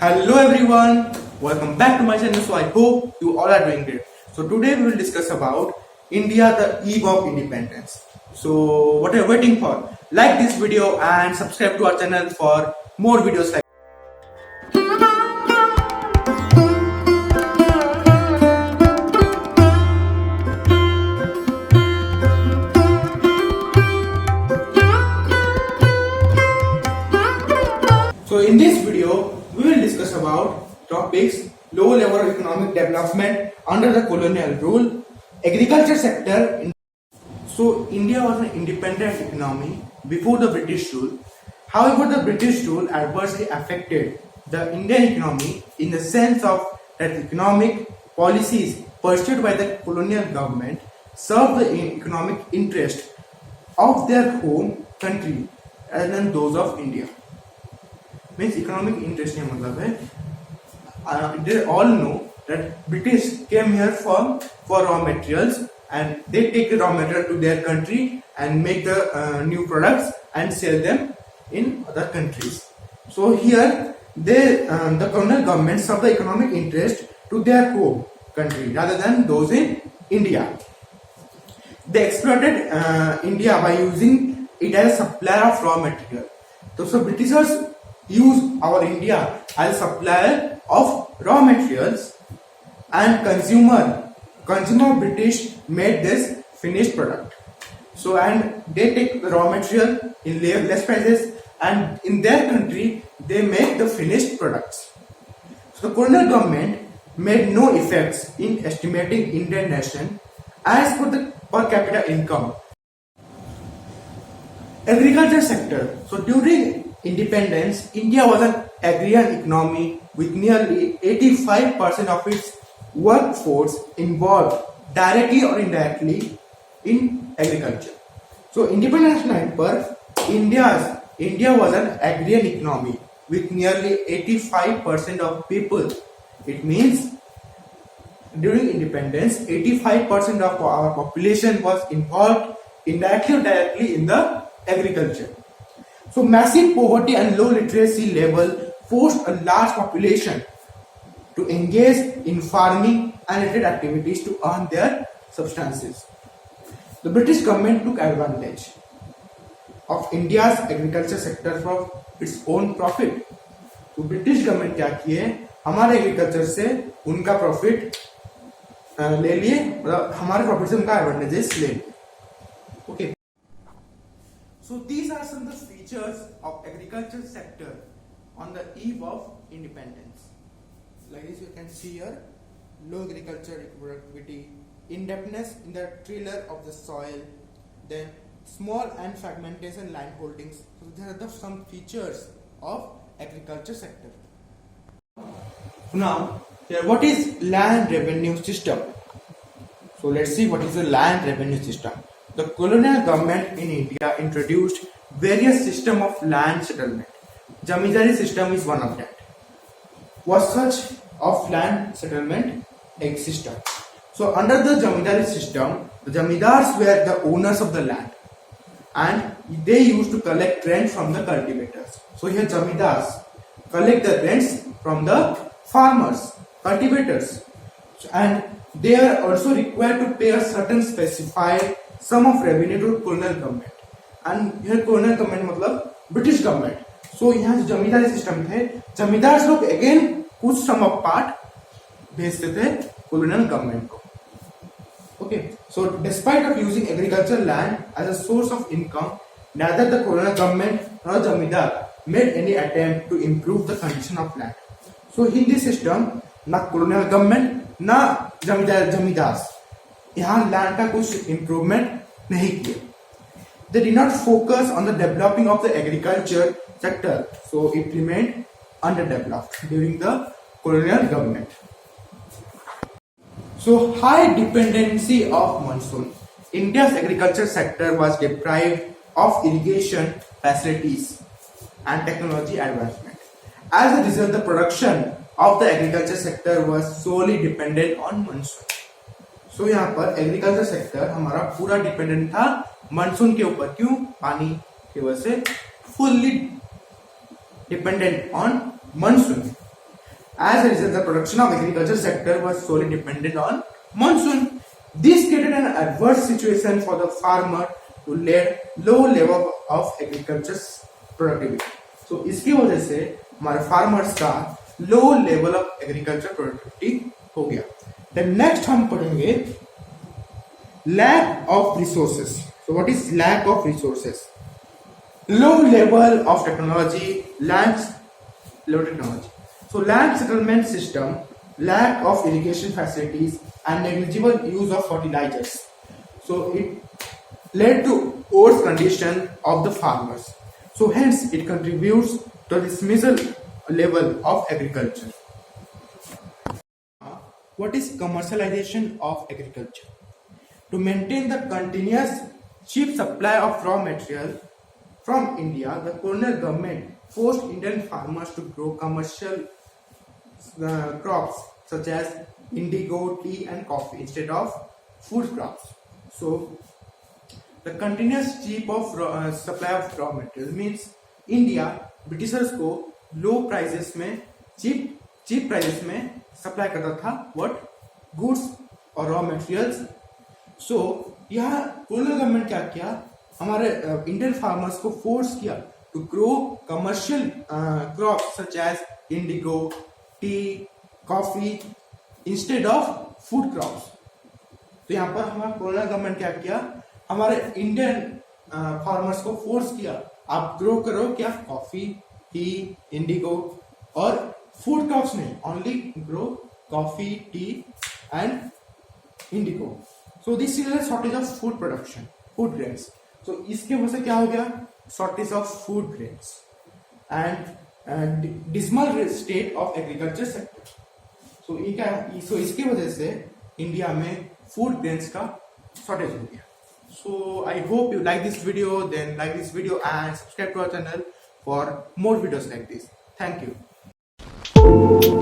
Hello everyone, welcome back to my channel. So I hope you all are doing great. So today we will discuss about India, the eve of independence. So what are you waiting for? Like this video and subscribe to our channel for more videos like. So in this video, we will discuss about topics low level of economic development under the colonial rule, agriculture sector. So India was an independent economy before the British rule. However, the British rule adversely affected the Indian economy in the sense of that economic policies pursued by the colonial government served the economic interest of their home country rather than those of India. Means economic interest नहीं मतलब है they all know that British came here for raw materials and they take the raw material to their country and make the new products and sell them in other countries. So here they the colonial government serve the economic interest to their home country rather than those in India. They exploited India by using it as a supplier of raw material. So Britishers use our India as a supplier of raw materials and consumer British made this finished product. So and they take the raw material in less prices and in their country they make the finished products. So the colonial government made no effects in estimating Indian nation as per the per capita income. Agriculture sector. So during independence, India was an agrarian economy with nearly 85% of its workforce involved directly or indirectly in agriculture. So independence time per India was an agrarian economy with nearly 85% of people. It means during independence, 85% of our population was involved indirectly or directly in the agriculture. So massive poverty and low literacy level forced a large population to engage in farming and related activities to earn their substances. The British government took advantage of India's agriculture sector for its own profit. तो British government क्या किए, हमारे agriculture से उनका profit ले लिए, मतलब हमारे प्रॉफिट से उनका एडवांटेजेस ले लिए. Okay. So these are some of the features of agriculture sector on the eve of independence. Like this you can see here, low agriculture productivity, in-depthness in the tiller of the soil, then small and fragmentation land holdings. So these are some features of agriculture sector. Now, here what is land revenue system? So let's see what is the land revenue system. The colonial government in India introduced various system of land settlement. Jamindari system is one of that. What such of land settlement system? So under the Jamindari system, the Jamindars were the owners of the land and they used to collect rent from the cultivators. So here Jamindars collect the rents from the farmers, cultivators, and they are also required to pay a certain specified sum of revenue to colonial government. And here colonial government मतलब British government. So यहाँ जो जमींदारी system थे, जमींदार लोग again कुछ sum of part भेजते थे colonial government को. Okay. So despite of using agricultural land as a source of income, neither the colonial government nor zamindar made any attempt to improve the condition of land. So in this system, ना colonial government ना जमींदार यहाँ land का कुछ improvement नहीं किए. They did not focus on the developing of the agriculture sector, so it remained underdeveloped during the colonial government. So high dependency of monsoon. India's agriculture sector was deprived of irrigation facilities and technology advancement. As a result, the production of the agriculture sector was solely dependent on monsoon. So यहाँ पर agriculture sector हमारा पूरा dependent था monsoon के ऊपर. क्यों? पानी की वजह से fully dependent on monsoon. As a result, the production of agriculture sector was solely dependent on monsoon. This created an adverse situation for the farmer to lead low level of agriculture productivity. So इसकी वजह से हमारे farmers का low level of agriculture productivity हो गया. Then next हम पढ़ेंगे lack of resources. So what is lack of resources? Low level of technology, low technology. So land settlement system, lack of irrigation facilities, and negligible use of fertilizers. So it led to worse condition of the farmers. So hence it contributes to the dismissal level of agriculture. What is commercialization of agriculture? To maintain the continuous cheap supply of raw material from India, the colonial government forced Indian farmers to grow commercial crops such as indigo, tea and coffee instead of food crops. So the continuous cheap of supply of raw material means India britishers को low prices में cheap prices में supply करता था what goods और raw materials. So यहाँ colonial government क्या किया, हमारे इंडियन फार्मर्स को फोर्स किया to grow commercial crops such as indigo, tea, coffee instead of food crops. तो यहाँ पर हमारा कोलोनियल गवर्नमेंट क्या किया, हमारे इंडियन फार्मर्स को फोर्स किया आप ग्रो करो क्या, कॉफी, टी, इंडिगो और फूड क्रॉप्स नहीं, only grow coffee, tea and indigo. So this is a shortage of food production, food grains. So इसके वजह से क्या हो गया, shortage of food grains and dismal state of agriculture sector. So इसकी वजह से इंडिया में फूड ग्रेन्स का शॉर्टेज हो गया. So I hope you like this video, then like this video and subscribe to our channel for more videos like this. Thank you.